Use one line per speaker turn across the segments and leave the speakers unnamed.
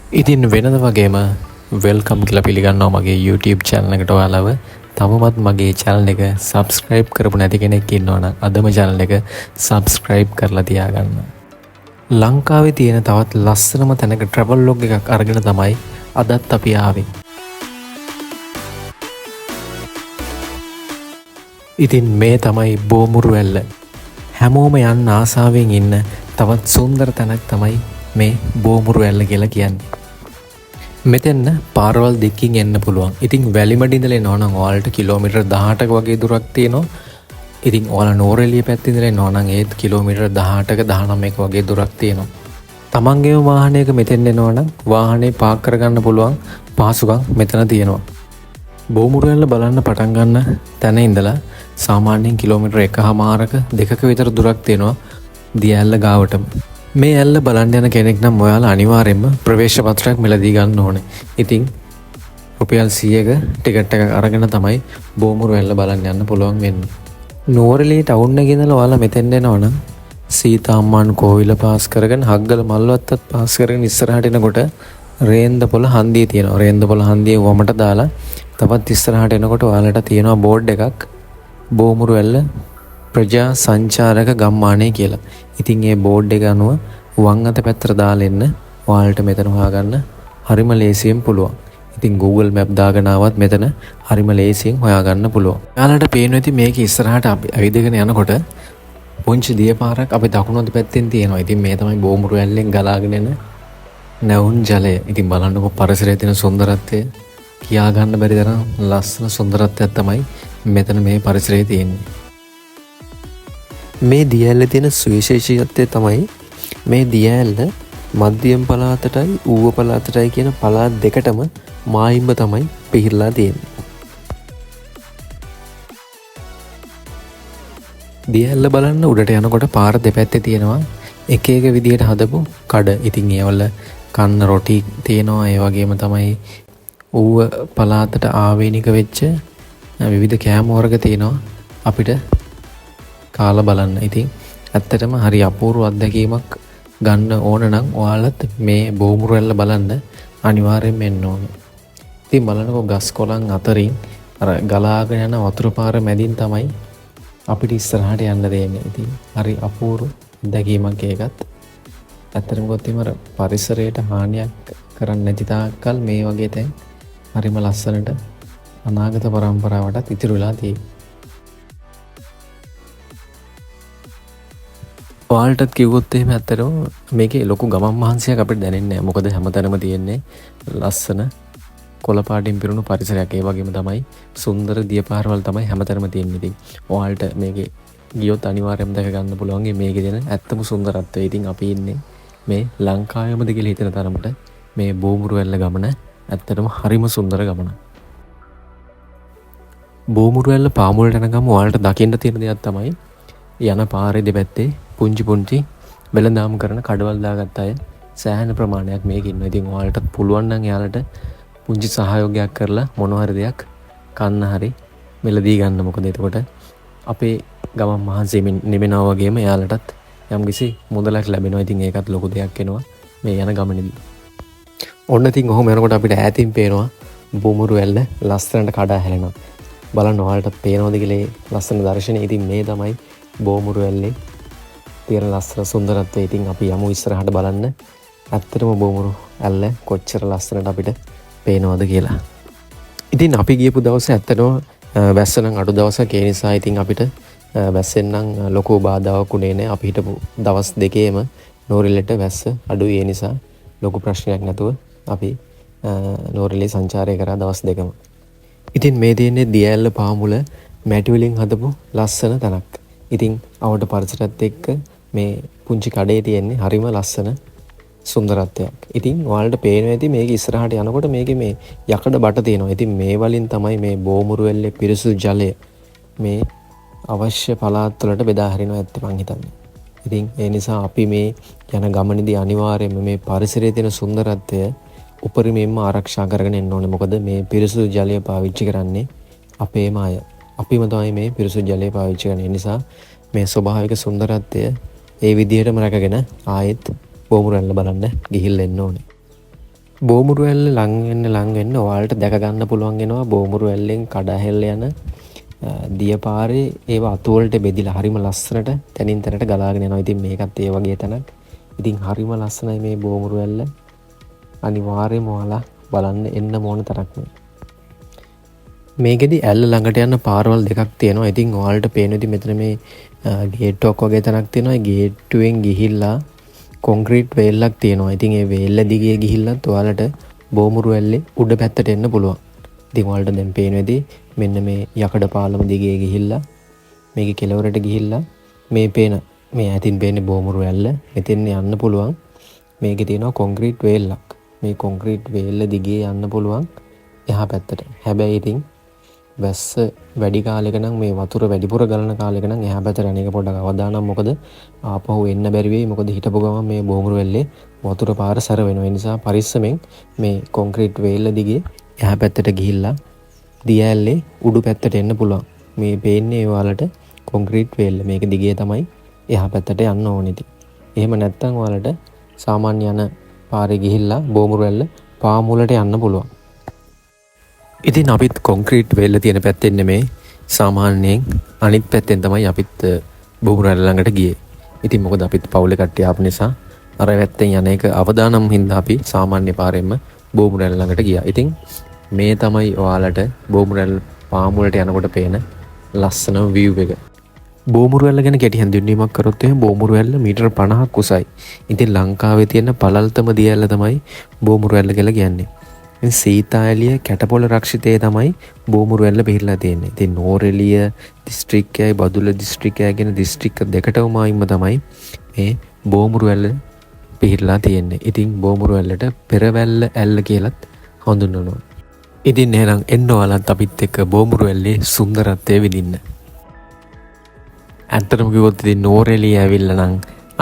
ඉතින් වෙනද වගේම වෙල්කම් කියලා පිළිගන්නවා මගේ YouTube channel එකට ඔයාලව. තවමත් මගේ channel එක subscribe කරපු නැති කෙනෙක් ඉන්නවනම් අදම channel එක subscribe කරලා තියාගන්න. ලංකාවේ තියෙන තවත් ලස්සනම තැනක travel log එකක් අරගෙන තමයි අදත් අපි ආවේ. ඉතින් මේ තමයි බෝමුරු වැල්ල. හැමෝම යන්න ආසාවෙන් ඉන්න තවත් සුන්දර තැනක් තමයි මේ බෝමුරු වැල්ල කියලා කියන්නේ. මෙතෙන්න පාරවල් දෙකකින් එන්න පුළුවන්. ඉතින් වැලිමඩ ඉඳලා එනවා නම් ඔයාලට කිලෝමීටර් 18ක වගේ දුරක් තියෙනවා. ඉතින් ඔයාලා නෝරෙලිය පැත්තේ ඉඳලා එනවා නම් ඒත් කිලෝමීටර් 18ක 19ක වගේ දුරක් තියෙනවා. තමන්ගේම වාහනයක මෙතෙන් එනවා නම් වාහනේ පාක් කරගන්න පුළුවන් පහසුකම් මෙතන තියෙනවා. බෝමුරු වැල්ල බලන්න පටන් ගන්න තැන ඉඳලා සාමාන්‍යයෙන් කිලෝමීටර් 1.5ක 2ක විතර දුරක් තියෙනවා දිය ඇල්ල ගාවටම. මේ ඇල්ල බලන්න යන කෙනෙක් නම් ඔයාලා අනිවාර්යයෙන්ම ප්‍රවේශ පත්‍රයක් මිලදී ගන්න ඕනේ. ඉතින් රුපියල් 100ක ටිකට් එකක් අරගෙන තමයි බෝමුරු වැල්ල බලන්න යන්න පුළුවන් වෙන්නේ. නුවරඑළිය ටවුන් එකේ ඉඳලා ඔයාලා මෙතෙන් එනවනම් සීතාම්මාන් කෝවිල පාස් කරගෙන හග්ගල මල්වත්තත් පාස් කරගෙන ඉස්සරහට එනකොට රේන්දපොළ හන්දිය තියෙනවා. රේන්දපොළ හන්දිය වමට දාලා තවත් ඉස්සරහට එනකොට ඔයාලට තියෙනවා බෝඩ් එකක් බෝමුරු වැල්ල ප්‍රජා සංචාරක ගම්මානය කියලා. ඉතින් ඒ බෝඩ් එක අනුව වම් අත පැත්තට දාලා එන්න ඔයාලට මෙතන හොයාගන්න හරිම ලේසියෙන් පුළුවන්. ඉතින් Google Map දාගෙන ආවත් මෙතන හරිම ලේසියෙන් හොයාගන්න පුළුවන්. ඔයාලට පේනවා ඉතින් මේක ඉස්සරහට අපි ඇවිදගෙන යනකොට පුංචි දියපාරක් අපි දකුණු අත පැත්තෙන් තියෙනවා. ඉතින් මේ තමයි බෝමුරු වැල්ලෙන් ගලාගෙන එන නැවුම් ජලය. ඉතින් බලන්නකො පරිසරයේ තියෙන සුන්දරත්වය කියා ගන්න බැරි තරම් ලස්සන සුන්දරත්වයක් තමයි මෙතන මේ පරිසරයේ තියෙන්නේ. මේ දිය ඇල්ලේ තියෙන සුවිශේෂීත්වය තමයි මේ දිය ඇල්ල මධ්‍යම පළාතටයි ඌව පළාතටයි කියන පළාත් දෙකටම මායිම්බ තමයි පිහිරලා තියෙන්නේ. දිය ඇල්ල බලන්න උඩට යනකොට පාර දෙපැත්තේ තියෙනවා එක එක විදියට හදපු කඩ. ඉතින් ඒවල කන්න රොටි තියෙනවා. ඒ වගේම තමයි ඌව පළාතට ආවේනික වෙච්ච විවිධ කෑම වර්ග තියෙනවා අපිට කාලා බලන්න. ඉතින් ඇත්තටම හරි අපූර්ව අත්දැකීමක් ගන්න ඕන නම් ඔයාලත් මේ බෝමුරු වැල්ල බලන්න අනිවාර්යෙන්ම එන්න ඕනේ. ඉතින් බලන්නකො ගස් කොළන් අතරින් අර ගලාගෙන යන වතුර පාර මැදින් තමයි අපිට ඉස්සරහට යන්න දෙන්නේ. ඉතින් හරි අපූර්ව අත්දැකීමක් ඒකත්. ඇත්තටම ගොතිම පරිසරයට හානියක් කරන්නේ නැති තාක්කල් මේ වගේ තැන් හරිම ලස්සනට අනාගත පරම්පරාවටත් ඉතිරි වෙලා තියෙනවා. ඔයාලටත් කිව්වොත් එහෙම ඇත්තටම මේකේ ලොකු ගමන් මහන්සියක් අපිට දැනෙන්නේ නැහැ. මොකද හැමතැනම තියෙන්නේ ලස්සන කොළ පාටින් පිරුණු පරිසරයක්. ඒ වගේම තමයි සුන්දර දියපාරවල් තමයි හැමතැනම තියෙන්නේ. ඉතින් ඔයාලට මේකේ ගියොත් අනිවාර්යයෙන්ම දැක ගන්න පුළුවන් මේකේ තියෙන ඇත්තම සුන්දරත්වය. ඉතින් අපි ඉන්නේ මේ ලංකාවේමද කියලා හිතන තරමට මේ බෝමුරු වැල්ල ගමන ඇත්තටම හරිම සුන්දර ගමනක්. බෝමුරු වැල්ල පාමුලට යනකම් ඔයාලට දකින්න තියෙන දෙයක් තමයි යන පාරේ දෙපැත්තේ පුංචි පුංචි වෙළඳාම් කරන කඩවල් දාගත්ත අය සෑහෙන ප්‍රමාණයක් මේක ඉන්නවා. ඉතින් ඔයාලටත් පුළුවන් නම් එයාලට පුංචි සහයෝගයක් කරලා මොනවා හරි දෙයක් කන්න හරි මෙලදී ගන්න. මොකද එතකොට අපේ ගමන් මහන්සිය නිවෙනවා වගේම එයාලටත් යම්කිසි මුදලක් ලැබෙනවා. ඉතින් ඒකත් ලොකු දෙයක් වෙනවා මේ යන ගමනේදී. ඔන්න ඉතින් ඔහොම යනකොට අපිට ඈතින් පේනවා බෝමුරු වැල්ල ලස්සනට කඩා හැලෙනවා. බලන්න ඔයාලට පේනවද කියලා ලස්සන දර්ශනය. ඉතින් මේ තමයි බෝමුරු වැල්ලේ තියෙන ලස්සන සුන්දරත්වය. ඉතින් අපි යමු ඉස්සරහට බලන්න ඇත්තටම බෝමුරු ඇල්ල කොච්චර ලස්සනට අපිට පේනවද කියලා. ඉතින් අපි ගියපු දවසේ ඇත්තටම වැස්ස නම් අඩු දවසක්. ඒ නිසා ඉතින් අපිට වැස්සෙන් නම් ලොකු බාධාවක් උනේ නැහැ. අපි හිටපු දවස් දෙකේම නෝරෙලියට වැස්ස අඩුයි. ඒ නිසා ලොකු ප්‍රශ්නයක් නැතුව අපි නෝරෙලිය සංචාරය කරා දවස් දෙකම. ඉතින් මේ තියෙන්නේ දිය ඇල්ල පාමුල මැටි වලින් හදපු ලස්සන තැනක්. ඉතින් අවට පරිසරත් එක්ක මේ පුංචි කඩේ තියෙන්නේ හරිම ලස්සන සුන්දරත්වයක්. ඉතින් ඔයාලට පේනවා ඇති මේක ඉස්සරහට යනකොට මේකේ මේ යකඩ බට තියෙනවා. ඉතින් මේ වලින් තමයි මේ බෝමුරු වැල්ලේ පිරිසුදු ජලය මේ අවශ්‍ය පළාත් වලට බෙදා හරිනවා ඇත්තේ මං හිතන්නේ. ඉතින් ඒ නිසා අපි මේ යන ගමනේදී අනිවාර්යයෙන්ම මේ පරිසරයේ තියෙන සුන්දරත්වය උපරිමයෙන්ම ආරක්ෂා කරගෙන එන්න ඕනේ. මොකද මේ පිරිසුදු ජලය පාවිච්චි කරන්නේ අපේම අය. අපිම තමයි මේ පිරිසුදු ජලය පාවිච්චි කරන්නේ. ඒ නිසා මේ ස්වභාවික සුන්දරත්වය ඒ විදිහටම රැකගෙන ආයෙත් බෝමුරු වැල්ල බලන්න ගිහිල්ලා එන්න ඕනේ. බෝමුරු වැල්ල ළඟ වෙන්න ඔයාලට දැක ගන්න පුළුවන් වෙනවා බෝමුරු වැල්ලෙන් කඩහැල්ල යන දිය පාරේ ඒවා අතු වලට බෙදිලා හරිම ලස්සනට තනින් තැනට ගලාගෙන යනවා. ඉතින් මේකත් ඒ වගේ තැනක්. ඉතින් හරිම ලස්සනයි මේ බෝමුරු වැල්ල. අනිවාර්යයෙන්ම ඔයාලා බලන්න එන්න ඕන තරක් මේ. මේකෙදි ඇල්ල ළඟට යන පාරවල් දෙකක් තියෙනවා. ඉතින් ඔයාලට පේනවා මෙතන මේ ගේට්ටුවක් වගේ තැනක් තියෙනවා. ඒ ගේට්ටුවෙන් ගිහිල්ලා කොන්ක්‍රීට් වේල්ලක් තියෙනවා. ඉතින් ඒ වේල්ල දිගේ ගිහිල්ලත් ඔයාලට බෝමුරු වැල්ලේ උඩ පැත්තට එන්න පුළුවන්. ඉතින් ඔයාලට දැන් පේනවාදී මෙන්න මේ යකඩ පාලම දිගේ ගිහිල්ලා මේකේ කෙළවරට ගිහිල්ලා මේ පේන මේ ඇතින් පේන්නේ බෝමුරු වැල්ල. මෙතෙන් යන්න පුළුවන්. මේකේ තියෙනවා කොන්ක්‍රීට් වේල්ලක්. මේ කොන්ක්‍රීට් වේල්ල දිගේ යන්න පුළුවන් එහා පැත්තට. හැබැයි ඉතින් වැස්ස වැඩි කාලෙක නම් මේ වතුර වැඩිපුර ගලන කාලෙක නම් එහා පැත්තට අනේක පොඩ්ඩක් අවදානම්. මොකද ආපහු එන්න බැරි වෙයි. මොකද හිටපු ගමන් මේ බෝමුරු වැල්ලේ වතුර පාර සැර වෙනවා. ඒ නිසා පරිස්සමෙන් මේ කොන්ක්‍රීට් වේල්ල දිගේ එහා පැත්තට ගිහිල්ලා දිය ඇල්ලේ උඩු පැත්තට එන්න පුළුවන්. මේ පේන්නේ ඔයාලට කොන්ක්‍රීට් වේල්ල. මේක දිගේ තමයි එහා පැත්තට යන්න ඕනේ. ඉතින් එහෙම නැත්නම් ඔයාලට සාමාන්‍ය යන පාරේ ගිහිල්ලා බෝමුරු වැල්ල පාමුලට යන්න පුළුවන්. ඉතින් අපිත් කොන්ක්‍රීට් වේල්ල තියෙන පැත්තෙන් නෙමේ සාමාන්‍යයෙන් අනිත් පැත්තෙන් තමයි අපිත් බෝමුරු වැල්ල ළඟට ගියේ. ඉතින් මොකද අපිත් පවුලේ කට්ටිය ආපු නිසා අර පැත්තෙන් යන එක අවදානම් හින්දා අපි සාමාන්‍ය පාරෙන්ම බෝමුරු වැල්ල ළඟට ගියා. ඉතින් මේ තමයි ඔයාලට බෝමුරු වැල්ල පාමුලට යනකොට පේන ලස්සන view එක. බෝමුරු වැල්ල ගැන කෙටි හැඳින්වීමක් කරොත් එහෙනම් බෝමුරු වැල්ල මීටර් 50ක් උසයි. ඉතින් ලංකාවේ තියෙන පළල්තම දිය ඇල්ල තමයි බෝමුරු වැල්ල කියලා කියන්නේ. ඉතින් සීතාඇලිය කැටපොළ රක්ෂිතයේ තමයි බෝමුරු වැල්ල පිහිටලා තියෙන්නේ. ඉතින් නෝරෙලිය දිස්ත්‍රික්කයයි බදුල්ල දිස්ත්‍රික්කයයි කියන දිස්ත්‍රික්ක දෙකටම අයින්ම තමයි මේ බෝමුරු වැල්ල පිහිටලා තියෙන්නේ. ඉතින් බෝමුරු වැල්ලට පෙරවැල්ල ඇල්ල කියලත් හඳුන්වනවා. ඉතින් එහෙනම් එන්න ඔයාලත් අපිත් එක්ක බෝමුරු වැල්ලේ සුන්දරත්වය විඳින්න. ඇත්තටම කිව්වොත් ඉතින් නෝරෙලිය ඇවිල්ලා නම්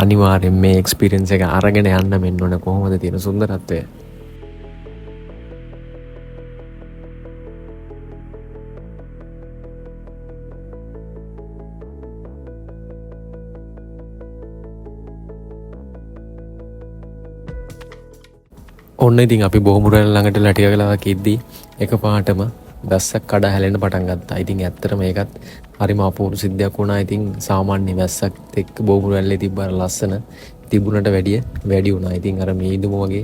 අනිවාර්යෙන් මේ එක්ස්පීරියන්ස් එක අරගෙන යන්න මෙන්න ඕන කොහොමද තියෙන සුන්දරත්වය. ඔන්න ඉතින් අපි බෝමුරු වැල්ල ළඟට ලටිය වෙලා කිද්දී එකපාරටම වැස්සක් කඩා හැලෙන්න පටන් ගත්තා. ඉතින් ඇත්තටම මේකත් හරිම අපූර්ව සිද්ධියක් වුණා. ඉතින් සාමාන්‍ය වැස්සක් එක්ක බෝමුරු වැල්ලේ තිබ්බ අර ලස්සන තිබුණට වැඩි වුණා. ඉතින් අර මීදුම වගේ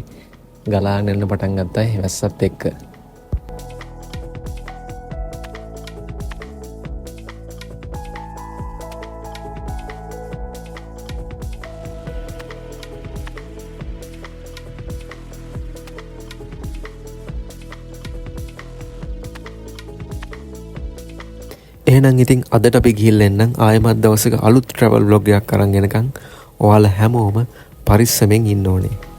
ගලාගෙන යන්න පටන් ගත්තා ඒ වැස්සත් එක්ක. එහෙනම් ඉතින් අදට අපි ගිහිල්ලා එන්නම්. ආයෙමත් දවසක අලුත් travel vlog එකක් අරන් එනකන් ඔයාලා හැමෝම පරිස්සමෙන් ඉන්න ඕනේ.